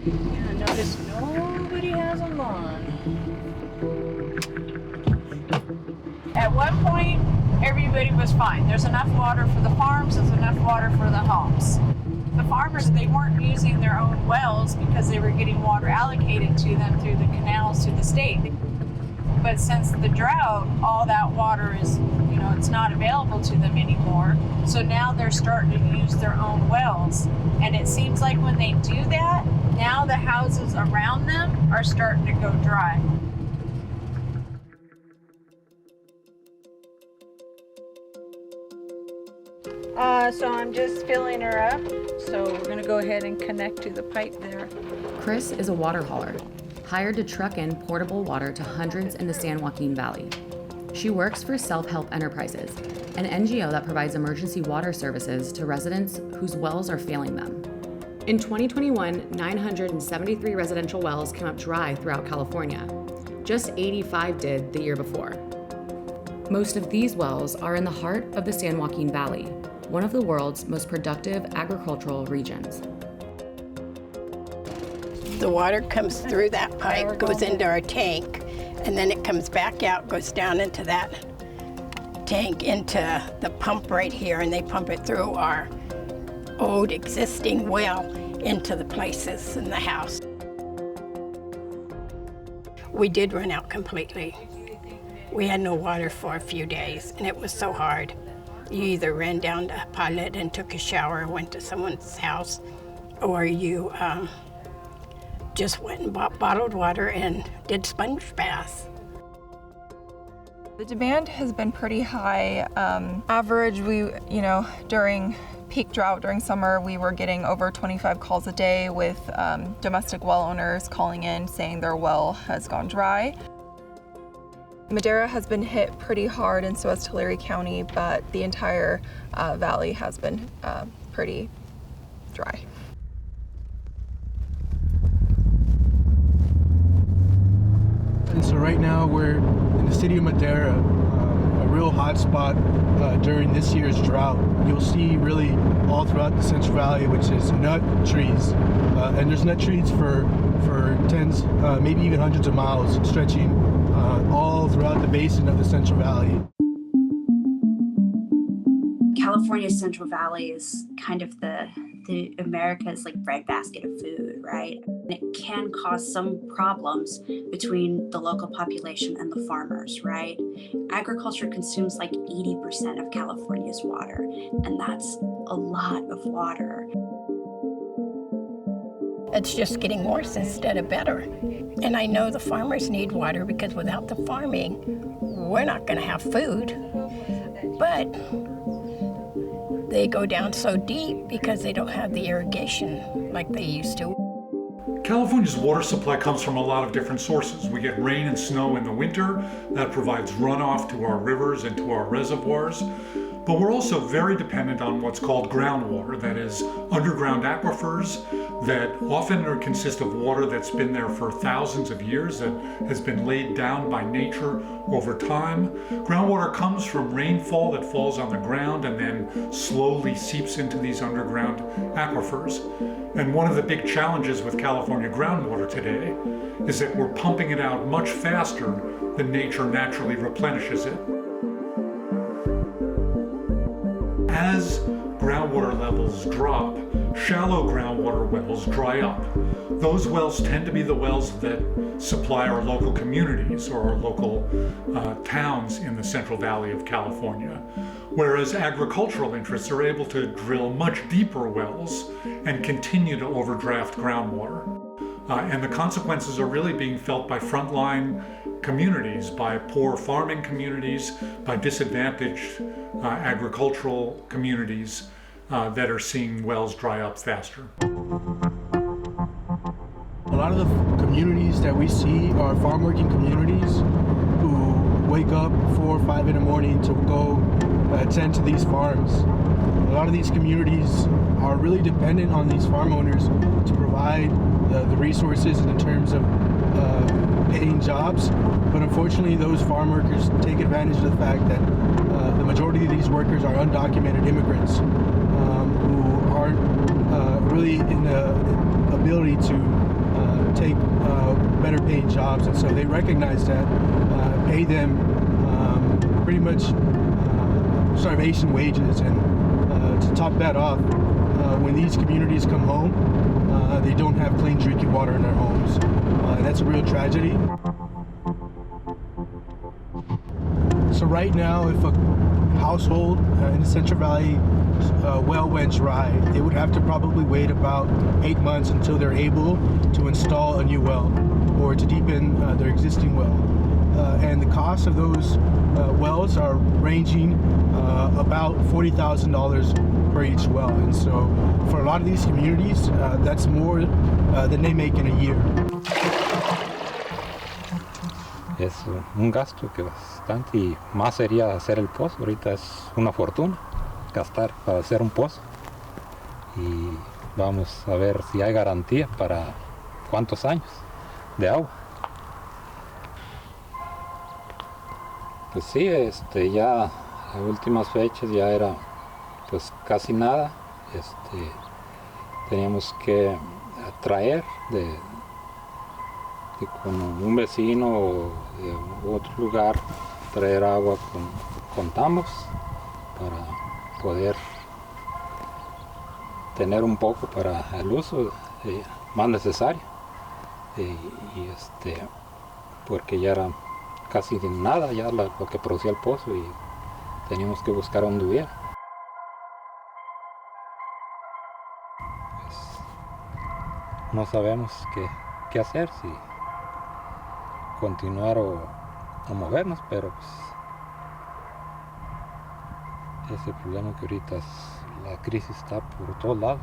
Yeah, notice nobody has them on. At one point, everybody was fine. There's enough water for the farms, there's enough water for the homes. The farmers, they weren't using their own wells because they were getting water allocated to them through the canals to the state. But since the drought, all that water is, it's not available to them anymore. So now they're starting to use their own wells. And it seems like when they do that, now the houses around them are starting to go dry. So I'm just filling her up. So we're gonna go ahead and connect to the pipe there. Chris is a water hauler, hired to truck in portable water to hundreds in the San Joaquin Valley. She works for Self-Help Enterprises, an NGO that provides emergency water services to residents whose wells are failing them. In 2021, 973 residential wells came up dry throughout California. Just 85 did the year before. Most of these wells are in the heart of the San Joaquin Valley, one of the world's most productive agricultural regions. The water comes through that pipe, goes into our tank, and then it comes back out, goes down into that tank, into the pump right here, and they pump it through our old existing well into the places in the house. We did run out completely. We had no water for a few days, and it was so hard. You either ran down to Pilot and took a shower, went to someone's house, or you just went and bought bottled water and did sponge baths. The demand has been pretty high. Average, during peak drought during summer, we were getting over 25 calls a day with domestic well owners calling in saying their well has gone dry. Madera has been hit pretty hard, and so has Tulare County, but the entire valley has been pretty dry. And so right now we're in the city of Madera, a real hot spot during this year's drought. You'll see really all throughout the Central Valley, which is nut trees. And there's nut trees for tens, maybe even hundreds of miles, stretching all throughout the basin of the Central Valley. California's Central Valley is kind of the America's breadbasket of food, right? And it can cause some problems between the local population and the farmers, right? Agriculture consumes 80% of California's water, and that's a lot of water. It's just getting worse instead of better. And I know the farmers need water because without the farming, we're not going to have food. But they go down so deep because they don't have the irrigation like they used to. California's water supply comes from a lot of different sources. We get rain and snow in the winter that provides runoff to our rivers and to our reservoirs. But we're also very dependent on what's called groundwater, that is underground aquifers that often consist of water that's been there for thousands of years, that has been laid down by nature over time. Groundwater comes from rainfall that falls on the ground and then slowly seeps into these underground aquifers. And one of the big challenges with California groundwater today is that we're pumping it out much faster than nature naturally replenishes it. As groundwater levels drop, shallow groundwater wells dry up. Those wells tend to be the wells that supply our local communities or our local towns in the Central Valley of California, whereas agricultural interests are able to drill much deeper wells and continue to overdraft groundwater. And the consequences are really being felt by frontline communities, by poor farming communities, by disadvantaged agricultural communities that are seeing wells dry up faster. A lot of the communities that we see are farm working communities who wake up 4 or 5 in the morning to go tend to these farms. A lot of these communities are really dependent on these farm owners to provide the resources in terms of paying jobs, but unfortunately those farm workers take advantage of the fact that the majority of these workers are undocumented immigrants who aren't really really in the ability to take better paid jobs, and so they recognize that, pay them pretty much starvation wages, and to top that off, when these communities come home, they don't have clean drinking water in their homes, and that's a real tragedy. So right now, if a household in the Central Valley well went dry, they would have to probably wait about 8 months until they're able to install a new well or to deepen their existing well. And the cost of those wells are ranging about $40,000 per each well. And so for a lot of these communities, that's more than they make in a year. Es un gasto que bastante, y más sería hacer el pozo. Ahorita es una fortuna gastar para hacer un pozo, y vamos a ver si hay garantía para cuántos años de agua. Pues sí, ya a últimas fechas ya era pues casi nada. Teníamos que traer con un vecino o de otro lugar, traer agua con tambos para poder tener un poco para el uso más necesario, porque ya era casi nada ya lo que producía el pozo, y teníamos que buscar donde hubiera. Pues, no sabemos qué hacer, si continuar o movernos, pero pues ese problema que ahorita la crisis está por todos lados.